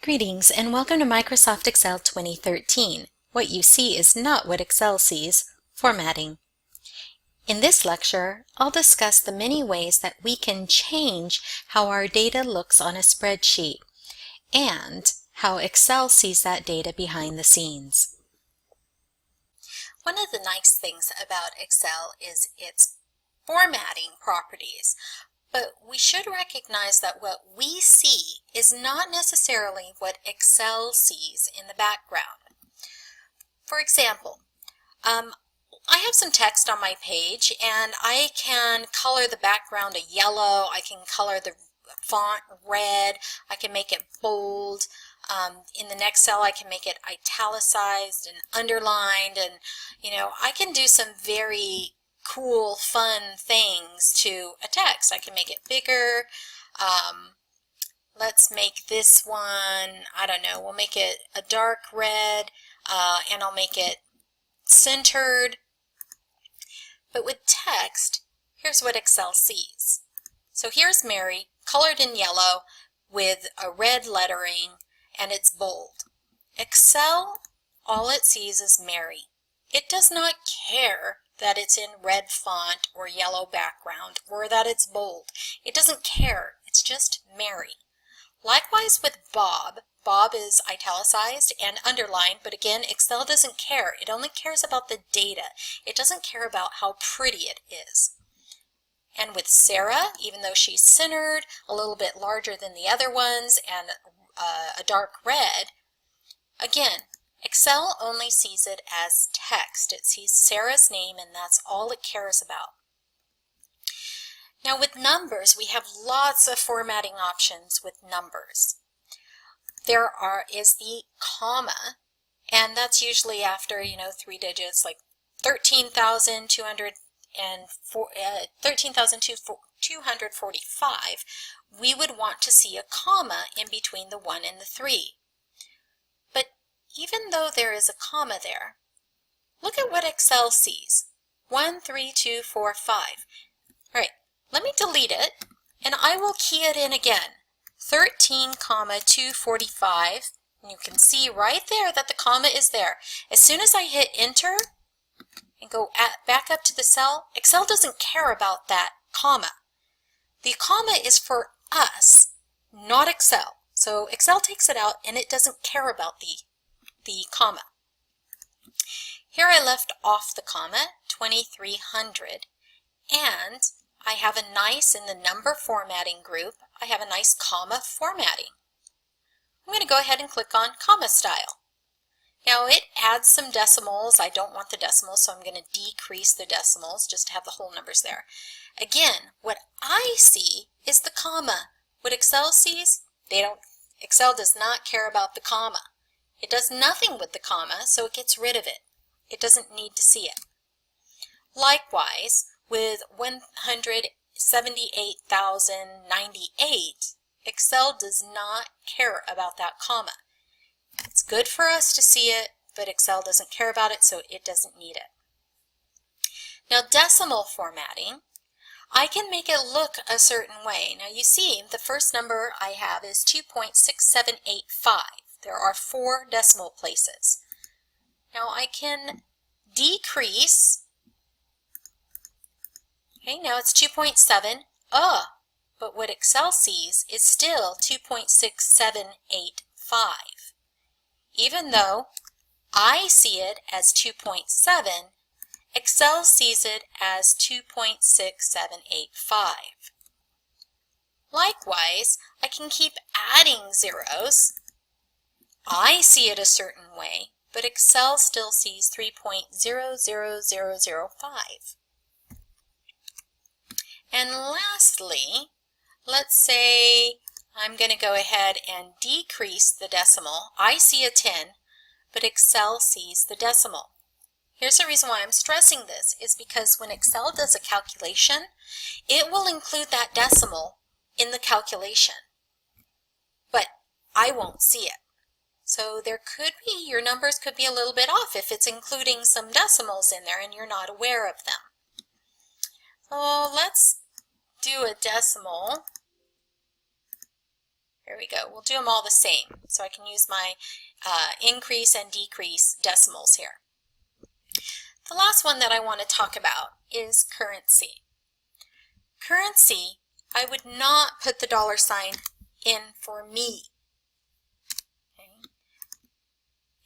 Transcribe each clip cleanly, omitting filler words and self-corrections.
Greetings and welcome to Microsoft Excel 2013. What you see is not what Excel sees, formatting. In this lecture, I'll discuss the many ways that we can change how our data looks on a spreadsheet and how Excel sees that data behind the scenes. One of the nice things about Excel is its formatting properties. But we should recognize that what we see is not necessarily what Excel sees in the background. For example, I have some text on my page and I can color the background a yellow, I can color the font red, I can make it bold. In the next cell I can make it italicized and underlined, and I can do some very cool, fun things to a text. I can make it bigger. Let's make this one, I don't know, we'll make it a dark red, and I'll make it centered. But with text, here's what Excel sees. So here's Mary, colored in yellow with a red lettering, and it's bold. Excel, all it sees is Mary. It does not care that it's in red font or yellow background or that it's bold. It doesn't care. It's just Mary. Likewise with Bob. Bob is italicized and underlined, but again, Excel doesn't care. It only cares about the data. It doesn't care about how pretty it is. And with Sarah, even though she's centered, a little bit larger than the other ones, and a dark red, again, Excel only sees it as text. It sees Sarah's name and that's all it cares about. Now with numbers, we have lots of formatting options with numbers. There is the comma, and that's usually after, 3 digits, like 13,245. We would want to see a comma in between the 1 and the 3. But even though there is a comma there, look at what Excel sees. 1, 3, 2, 4, 5. All right, let me delete it, and I will key it in again. 13,245, and you can see right there that the comma is there. As soon as I hit enter and go back up to the cell, Excel doesn't care about that comma. The comma is for us, not Excel. So Excel takes it out and it doesn't care about the comma. Here I left off the comma, 2300, and I have a nice, in the number formatting group, I have a nice comma formatting. I'm going to go ahead and click on comma style. Now it adds some decimals. I don't want the decimals, so I'm going to decrease the decimals just to have the whole numbers there. Again, what I see is the comma. What Excel sees, Excel does not care about the comma. It does nothing with the comma, so it gets rid of it. It doesn't need to see it. Likewise, with 178,098, Excel does not care about that comma. It's good for us to see it, but Excel doesn't care about it, so it doesn't need it. Now, decimal formatting, I can make it look a certain way. Now, you see, the first number I have is 2.6785. There are 4 decimal places. Now, I can decrease. Okay, now it's 2.7. But what Excel sees is still 2.6785. Even though I see it as 2.7, Excel sees it as 2.6785. Likewise, I can keep adding zeros. I see it a certain way, but Excel still sees 3.00005. And lastly, let's say I'm going to go ahead and decrease the decimal. I see a 10, but Excel sees the decimal. Here's the reason why I'm stressing this, is because when Excel does a calculation, it will include that decimal in the calculation, but I won't see it. So there could be, your numbers could be a little bit off if it's including some decimals in there and you're not aware of them. So let's do a decimal. There we go. We'll do them all the same, so I can use my increase and decrease decimals here. The last one that I want to talk about is currency. Currency, I would not put the dollar sign in for me. Okay.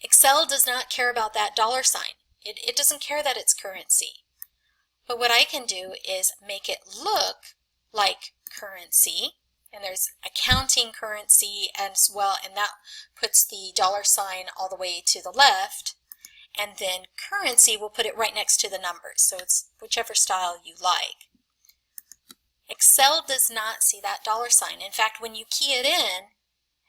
Excel does not care about that dollar sign. It doesn't care that it's currency. But what I can do is make it look like currency, and there's accounting currency as well, and that puts the dollar sign all the way to the left, and then currency will put it right next to the numbers, so it's whichever style you like. Excel does not see that dollar sign. In fact, when you key it in,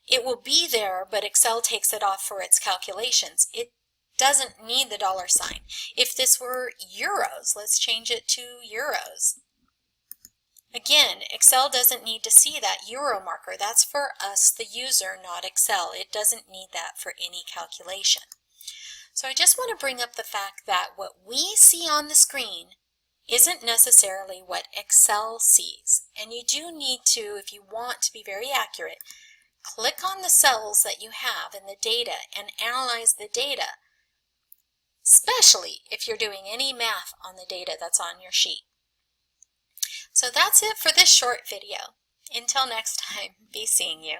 it will be there, but Excel takes it off for its calculations. It doesn't need the dollar sign. If this were euros, let's change it to euros. Again, Excel doesn't need to see that euro marker. That's for us, the user, not Excel. It doesn't need that for any calculation. So I just want to bring up the fact that what we see on the screen isn't necessarily what Excel sees. And you do need to, if you want to be very accurate, click on the cells that you have in the data and analyze the data, especially if you're doing any math on the data that's on your sheet. So that's it for this short video. Until next time, be seeing you.